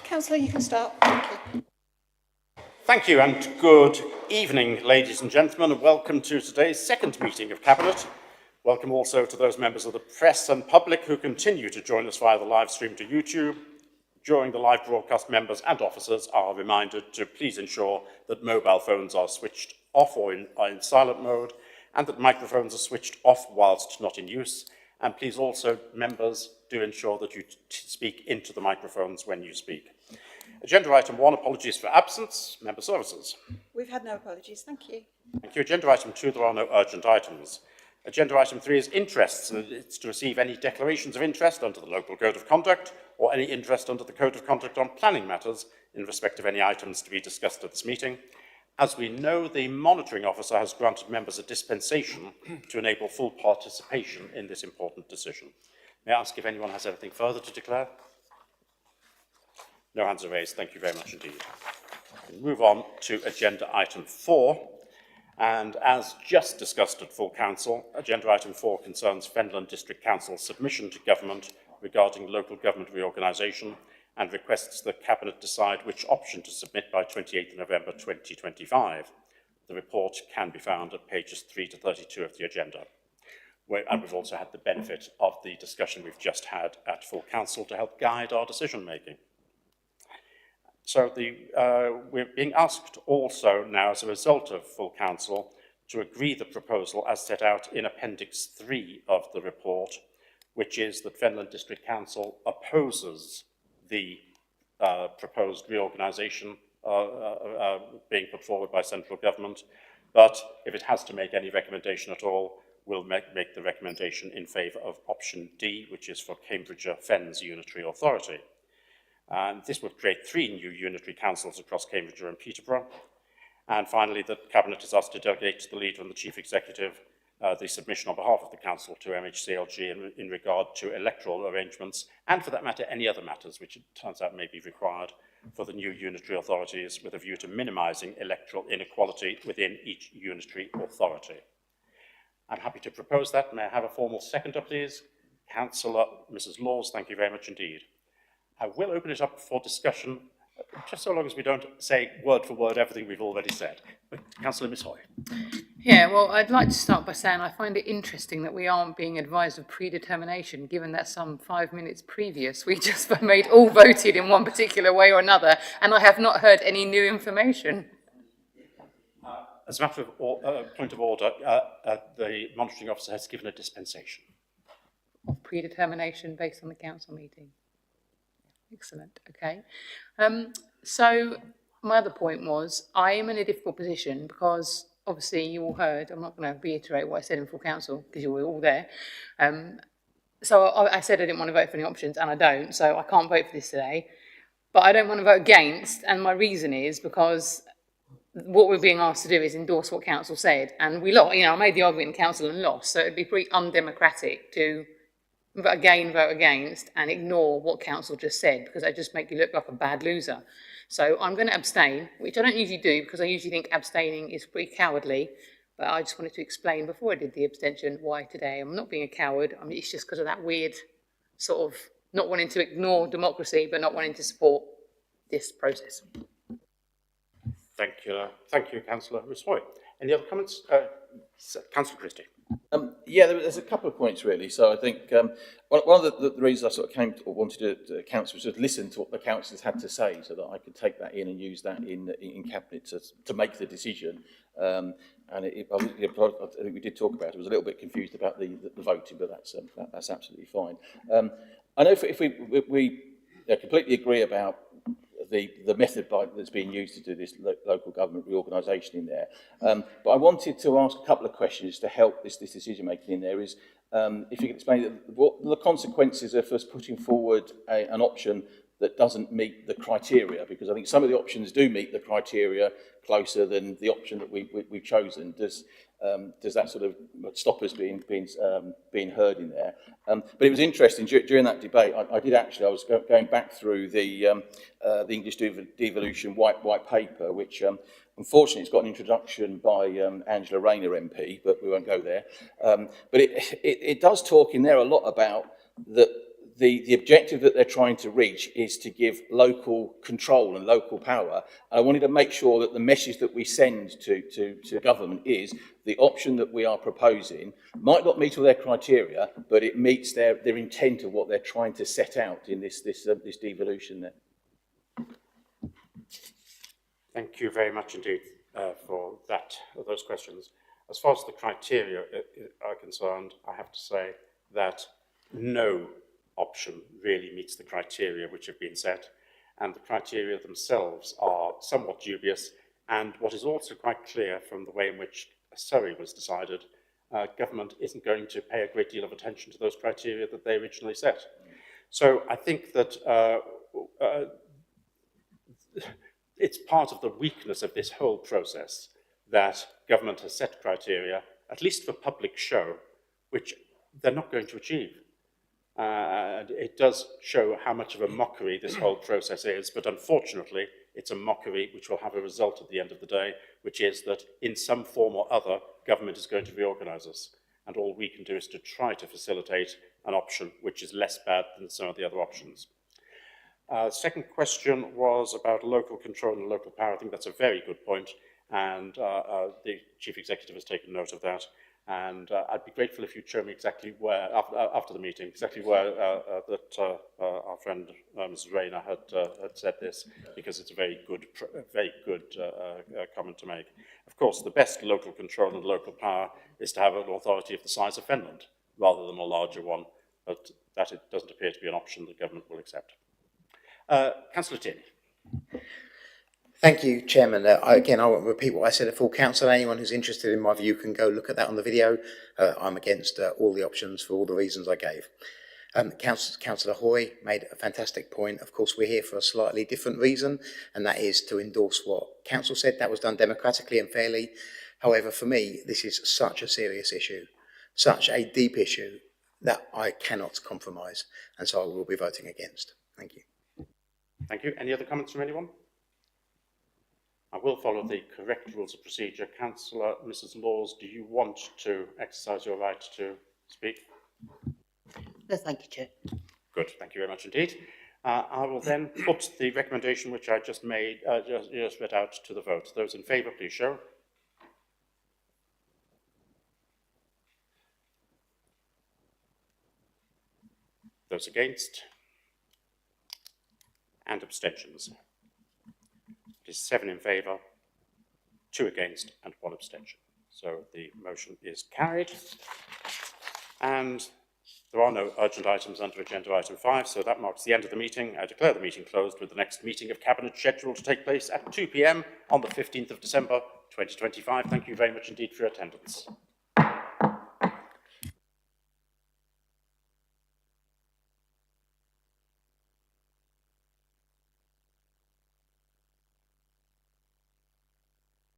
Councillor, you can start. Thank you. Thank you and good evening, ladies and gentlemen, and welcome to today's second meeting of Cabinet. Welcome also to those members of the press and public who continue to join us via the live stream to YouTube. During the live broadcast, members and officers are reminded to please ensure that mobile phones are switched off or in silent mode, and that microphones are switched off whilst not in use. And please also, members, do ensure that you speak into the microphones when you speak. Agenda item 1, apologies for absence. Member services. We've had no apologies, thank you. Thank you. Agenda item 2, there are no urgent items. Agenda item 3 is interests, and it's to receive any declarations of interest under the local code of conduct or any interest under the code of conduct on planning matters in respect of any items to be discussed at this meeting. As we know, the monitoring officer has granted members a dispensation to enable full participation in this important decision. May I ask if anyone has anything further to declare? No hands are raised. Thank you very much indeed. We'll move on to agenda item 4. And as just discussed at full council, agenda item 4 concerns Fenland District Council's submission to government regarding local government reorganisation and requests the Cabinet decide which option to submit by 28th November 2025. The report can be found at pages 3 to 32 of the agenda. And we've also had the benefit of the discussion we've just had at full council to help guide our decision making. So we're being asked also now, as a result of full council, to agree the proposal as set out in Appendix 3 of the report, which is that Fenland District Council opposes the proposed reorganisation being put forward by central government, but if it has to make any recommendation at all, will make the recommendation in favour of option D, which is for Cambridgeshire Fens Unitary Authority. And this would create 3 new unitary councils across Cambridgeshire and Peterborough. And finally, the Cabinet is asked to delegate to the Leader and the Chief Executive the submission on behalf of the Council to MHCLG in regard to electoral arrangements, and for that matter, any other matters which it turns out may be required for the new unitary authorities with a view to minimising electoral inequality within each unitary authority. I'm happy to propose that. May I have a formal seconder, please? Councillor Mrs. Laws, thank you very much indeed. I will open it up for discussion, just so long as we don't say word for word everything we've already said. But Councillor Miss Hoy. Yeah, well, I'd like to start by saying I find it interesting that we aren't being advised of predetermination, given that some 5 minutes previous we just all voted in one particular way or another, and I have not heard any new information. As a matter of point of order, the monitoring officer has given a dispensation. Of predetermination based on the council meeting. Excellent, okay. So my other point was, I am in a difficult position because obviously you all heard, I'm not going to reiterate what I said in full council because you were all there. So I said I didn't want to vote for any options and I don't, so I can't vote for this today. But I don't want to vote against, and my reason is because what we're being asked to do is endorse what council said, and we lost. You know, I made the argument in council and lost, so it'd be pretty undemocratic to vote against, and ignore what council just said, because they just make you look like a bad loser. So I'm going to abstain, which I don't usually do, because I usually think abstaining is pretty cowardly, but I just wanted to explain before I did the abstention why today I'm not being a coward. I mean, it's just because of that weird sort of not wanting to ignore democracy, but not wanting to support this process. Thank you, Councillor Miss Hoy. Any other comments? Councillor Christie. Yeah, there's a couple of points really. So I think one of the reasons I sort of wanted to council was to listen to what the councillors had to say, so that I could take that in and use that in cabinet to make the decision. And I think we did talk about it. I was a little bit confused about the voting, but that's absolutely fine. I know if we completely agree about the method that's being used to do this local government reorganisation in there. But I wanted to ask a couple of questions to help this decision making in there. Is if you can explain what the consequences of us putting forward an option that doesn't meet the criteria, because I think some of the options do meet the criteria closer than the option that we've chosen. Does that sort of stop us being heard in there? But it was interesting during that debate. I was going back through the English devolution white paper, which unfortunately it's got an introduction by Angela Rayner MP, but we won't go there. But it does talk in there a lot about the objective that they're trying to reach is to give local control and local power. And I wanted to make sure that the message that we send to government is the option that we are proposing might not meet all their criteria, but it meets their intent of what they're trying to set out in this devolution there. Thank you very much indeed for those questions. As far as the criteria are concerned, I have to say that no option really meets the criteria which have been set, and the criteria themselves are somewhat dubious. And what is also quite clear from the way in which Surrey was decided, government isn't going to pay a great deal of attention to those criteria that they originally set. So I think that it's part of the weakness of this whole process that government has set criteria, at least for public show, which they're not going to achieve. And it does show how much of a mockery this whole process is, but unfortunately, it's a mockery which will have a result at the end of the day, which is that in some form or other, government is going to reorganise us. And all we can do is to try to facilitate an option which is less bad than some of the other options. Second question was about local control and local power. I think that's a very good point, and the Chief Executive has taken note of that. And I'd be grateful if you'd show me exactly where, after the meeting, exactly where our friend Mrs. Rayner had said this, because it's a very good comment to make. Of course, the best local control and local power is to have an authority of the size of Finland, rather than a larger one, but that it doesn't appear to be an option that government will accept. Councillor Tierney. Thank you, Chairman. Again, I won't repeat what I said at full council. Anyone who's interested in my view can go look at that on the video. I'm against all the options for all the reasons I gave. Councillor Hoy made a fantastic point. Of course, we're here for a slightly different reason, and that is to endorse what council said. That was done democratically and fairly. However, for me, this is such a serious issue, such a deep issue, that I cannot compromise, and so I will be voting against. Thank you. Thank you. Any other comments from anyone? I will follow the correct rules of procedure. Councillor Mrs. Laws, do you want to exercise your right to speak? No, thank you, Chair. Good, thank you very much indeed. I will then put the recommendation which I just made, just read out to the vote. Those in favour, please show. Those against? And abstentions. It is 7 in favour, 2 against, and 1 abstention. So the motion is carried. And there are no urgent items under agenda item 5, so that marks the end of the meeting. I declare the meeting closed, with the next meeting of Cabinet scheduled to take place at 2 p.m. on the 15th of December 2025. Thank you very much indeed for your attendance.